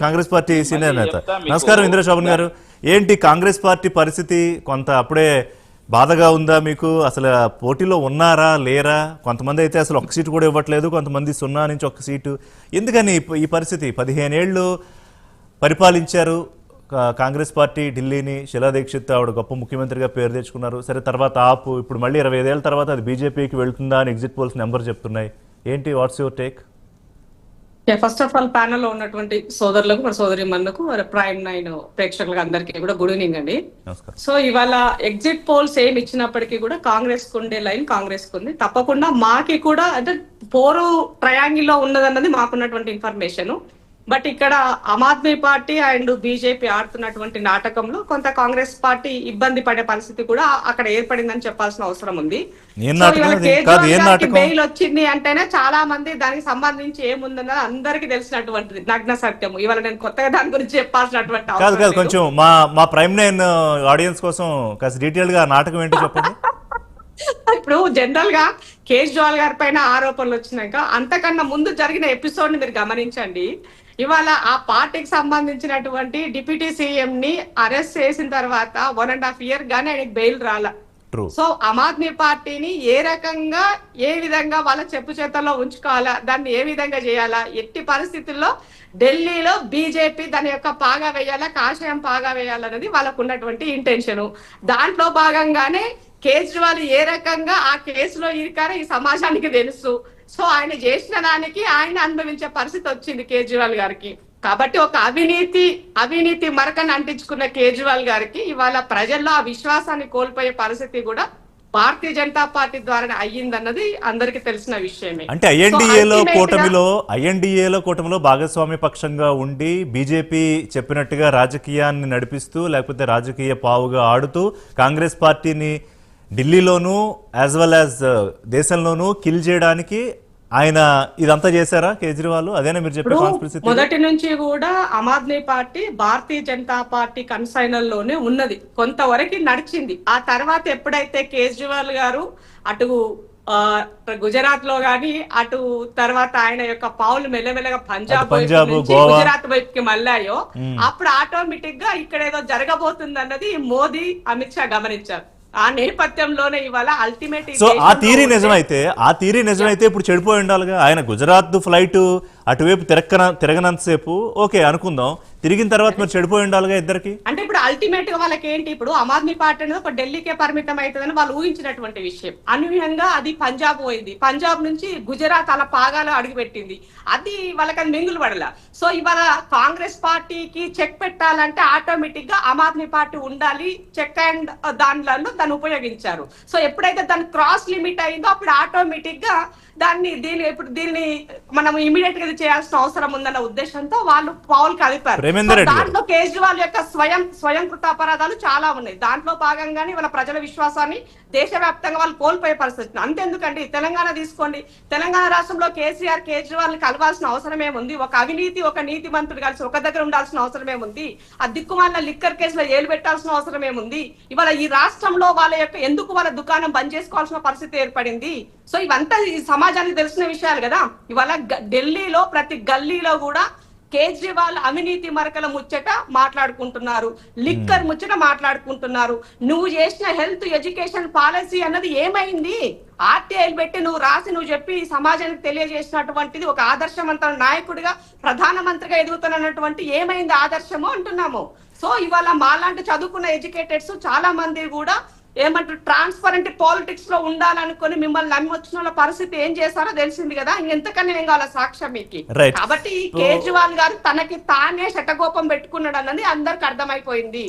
Congress party senior నేత. నమస్కారం ఇంద్రశోభన్ గారు. ఏంటి కాంగ్రెస్ పార్టీ పరిస్థితి? కొంత అప్పుడే బాధగా ఉందా మీకు? అసలు పోటీలో ఉన్నారా లేరా? కొంతమంది అయితే అసలు ఒక్క సీటు కూడా ఇవ్వట్లేదు, కొంతమంది 0 నుంచి 1 సీటు. ఎందుకని ఈ పరిస్థితి? 15 ఏళ్ళు పరిపాలించారు కాంగ్రెస్ పార్టీ ఢిల్లీని. శిలా దీక్షిత్ ఆవిడ గొప్ప ముఖ్యమంత్రిగా పేరు తెచ్చుకున్నారు. సరే, తర్వాత ఆపు. ఇప్పుడు మళ్ళీ 25 ఏళ్ళ తర్వాత అది బీజేపీకి వెళ్తుందా అని ఎగ్జిట్ పోల్స్ నెంబర్ చెప్తున్నాయి. ఏంటి, what's your take? First of all panel లో ఉన్నటువంటి సోదరులకు, మరి సోదరిమణులకు, ప్రైమ్ 9 ప్రేక్షకులకు అందరికీ కూడా గుడ్ ఈవినింగ్ అండి. సో ఇవాళ ఎగ్జిట్ పోల్స్ ఏమి ఇచ్చినప్పటికీ కూడా కాంగ్రెస్ కు ఉండే లైన్ కాంగ్రెస్ కు ఉంది. తప్పకుండా మాకి కూడా అంటే 4 ట్రయాంగిల్ లో ఉన్నదన్నది మాకున్నటువంటి ఇన్ఫర్మేషన్. బట్ ఇక్కడ Aam Aadmi party and BJP ఆడుతున్నటువంటి నాటకంలో కొంత కాంగ్రెస్ పార్టీ ఇబ్బంది పడే పరిస్థితి కూడా అక్కడ ఏర్పడిందని చెప్పాల్సిన అవసరం ఉంది. బెయిల్ వచ్చింది అంటేనే చాలా మంది దానికి సంబంధించి ఏముందన్నది అందరికీ తెలిసినటువంటిది నగ్న సత్యం. ఇవాళ నేను కొత్తగా దాని గురించి చెప్పాల్సినటువంటి అవసరం. కొంచెం మా ప్రైమ్ 9 ఆడియన్స్ కోసం కాస్త డీటెయిల్ గా నాటకం ఏంటి చెప్పండి. ఇప్పుడు జనరల్ గా కేజ్రీవాల్ గారి పైన ఆరోపణలు వచ్చినాక అంతకన్నా ముందు జరిగిన ఎపిసోడ్ ని మీరు గమనించండి. ఇవాళ ఆ పార్టీకి సంబంధించినటువంటి డిప్యూటీ సీఎం ని అరెస్ట్ చేసిన తర్వాత 1.5 year గానీ ఆయనకి బెయిల్ రాల. సో ఆమ్ ఆద్మీ పార్టీని ఏ రకంగా ఏ విధంగా వాళ్ళ చెప్పు చేతల్లో ఉంచుకోవాలా, దాన్ని ఏ విధంగా చేయాలా, ఎట్టి పరిస్థితుల్లో ఢిల్లీలో బీజేపీ దాని యొక్క పాగా వేయాలా, కాషాయం పాగా వేయాలన్నది వాళ్ళకు ఉన్నటువంటి ఇంటెన్షన్. దాంట్లో భాగంగానే కేజ్రీవాల్ ఏ రకంగా ఆ కేసులో ఇరికారో ఈ సమాజానికి తెలుసు. సో ఆయన చేసిన దానికి ఆయన అనుభవించే పరిస్థితి వచ్చింది కేజ్రీవాల్ గారికి. కాబట్టి ఒక అవినీతి మరకను అంటించుకున్న కేజ్రీవాల్ గారికి ఇవాళ ప్రజల్లో ఆ విశ్వాసాన్ని కోల్పోయే పరిస్థితి కూడా భారతీయ జనతా పార్టీ ద్వారా అయ్యిందన్నది అందరికి తెలిసిన విషయమే. అంటే ఐఎన్డీఏలో కూటమిలో భాగస్వామ్య పక్షంగా ఉండి బీజేపీ చెప్పినట్టుగా రాజకీయాన్ని నడిపిస్తూ, లేకపోతే రాజకీయ పావుగా ఆడుతూ కాంగ్రెస్ పార్టీని ఢిల్లీలోనూ యాజ్ వెల్ యాజ్ దేశంలోనూ కిల్ చేయడానికి ఆయన ఇదంతా చేశారా కేజ్రీవాల్? అదేనా మీరు చెప్పే కాన్స్పిరసీ? మొదటి నుంచి కూడా ఆమ్ ఆద్మీ పార్టీ భారతీయ జనతా పార్టీ కన్సైనల్ లోనే ఉన్నది, కొంతవరకు నడిచింది. ఆ తర్వాత ఎప్పుడైతే కేజ్రీవాల్ గారు అటు గుజరాత్ లో గాని, అటు తర్వాత ఆయన యొక్క పావులు మెల్లమెల్లగా పంజాబ్ గుజరాత్ వైపుకి మళ్ళాయో, అప్పుడు ఆటోమేటిక్ గా ఇక్కడ ఏదో జరగబోతుంది అన్నది మోదీ, అమిత్ షా గమనించారు. ఆ నేపథ్యంలోనే ఇవాళ అల్టిమేట్ ఆ థియరీ నిజమైతే ఇప్పుడు చెడిపోయి ఉండాలిగా. ఆయన గుజరాత్ ఫ్లైట్ అటువైపు తిరగనంతసేపు ఓకే అనుకుందాం, తిరిగిన తర్వాత మరి చెడిపోయి ఉండాలిగా ఇద్దరికి. అంటే ఇప్పుడు అల్టిమేట్ గా వాళ్ళకి ఏంటి, ఇప్పుడు ఆమ్ ఆద్మీ పార్టీ అనేది ఒక ఢిల్లీకే పరిమితం అవుతుందని వాళ్ళు ఊహించినటువంటి విషయం. అనూహ్యంగా అది పంజాబ్ పోయింది, పంజాబ్ నుంచి గుజరాత్ అలా పాగాలో అడుగుపెట్టింది. అది వాళ్ళకి అది మింగులు పడల. సో ఇవాళ కాంగ్రెస్ పార్టీకి చెక్ పెట్టాలంటే ఆటోమేటిక్ గా ఆమ్ ఆద్మీ పార్టీ ఉండాలి, చెక్ అండ్ దానిలో దాన్ని ఉపయోగించారు. సో ఎప్పుడైతే దాని క్రాస్ లిమిట్ అయిందో అప్పుడు ఆటోమేటిక్ గా దీన్ని మనం ఇమీడియట్ గా చేయాల్సిన అవసరం ఉందన్న ఉద్దేశంతో వాళ్ళు పావులు కలిపారు. దాంట్లో కేజ్రీవాల్ యొక్క స్వయం కృత అపరాధాలు చాలా ఉన్నాయి. దాంట్లో భాగంగానే వాళ్ళ ప్రజల విశ్వాసాన్ని దేశవ్యాప్తంగా వాళ్ళు కోల్పోయే పరిస్థితి. అంతెందుకండి, తెలంగాణ తీసుకోండి. తెలంగాణ రాష్ట్రంలో కేజ్రీవాల్ కలవాల్సిన అవసరం ఏముంది? ఒక అవినీతి, ఒక నీతి మంత్రులు కలిసి ఒక దగ్గర ఉండాల్సిన అవసరం ఏముంది? ఆ దిక్కుమాలిన లిక్కర్ కేసులో ఏలు పెట్టాల్సిన అవసరం ఏముంది? ఇవాళ ఈ రాష్ట్రంలో వాళ్ళ యొక్క ఎందుకు వాళ్ళ దుకాణం బంద్ చేసుకోవాల్సిన పరిస్థితి ఏర్పడింది? సో ఇవంతా ఈ సమాజానికి తెలిసిన విషయాలు కదా. ఇవాళ ఢిల్లీలో ప్రతి గల్లీలో కూడా కేజ్రీవాల్ అవినీతి మరకల ముచ్చట మాట్లాడుకుంటున్నారు, లిక్కర్ ముచ్చట మాట్లాడుకుంటున్నారు. నువ్వు చేసిన హెల్త్ ఎడ్యుకేషన్ పాలసీ అన్నది ఏమైంది? ఆర్టీఐలు పెట్టి నువ్వు చెప్పి సమాజానికి తెలియజేసినటువంటిది ఒక ఆదర్శవంత నాయకుడిగా, ప్రధానమంత్రిగా ఎదుగుతున్నటువంటి ఏమైంది ఆదర్శము అంటున్నాము. సో ఇవాళ మాలాంటి చదువుకున్న ఎడ్యుకేటెడ్స్ చాలా మంది కూడా ఏమంటారు, ట్రాన్స్పరెంట్ పాలిటిక్స్ లో ఉండాలనుకుని మిమ్మల్ని నమ్మి వచ్చిన పరిస్థితి ఏం చేశారో తెలిసింది కదా. ఇంకెంతకన్నా ఏం కావాల సాక్ష్యం మీకు? కాబట్టి కేజ్రీవాల్ గారు తనకి తానే శటకోపం పెట్టుకున్నాడు అన్నది అందరికి అర్థమైపోయింది.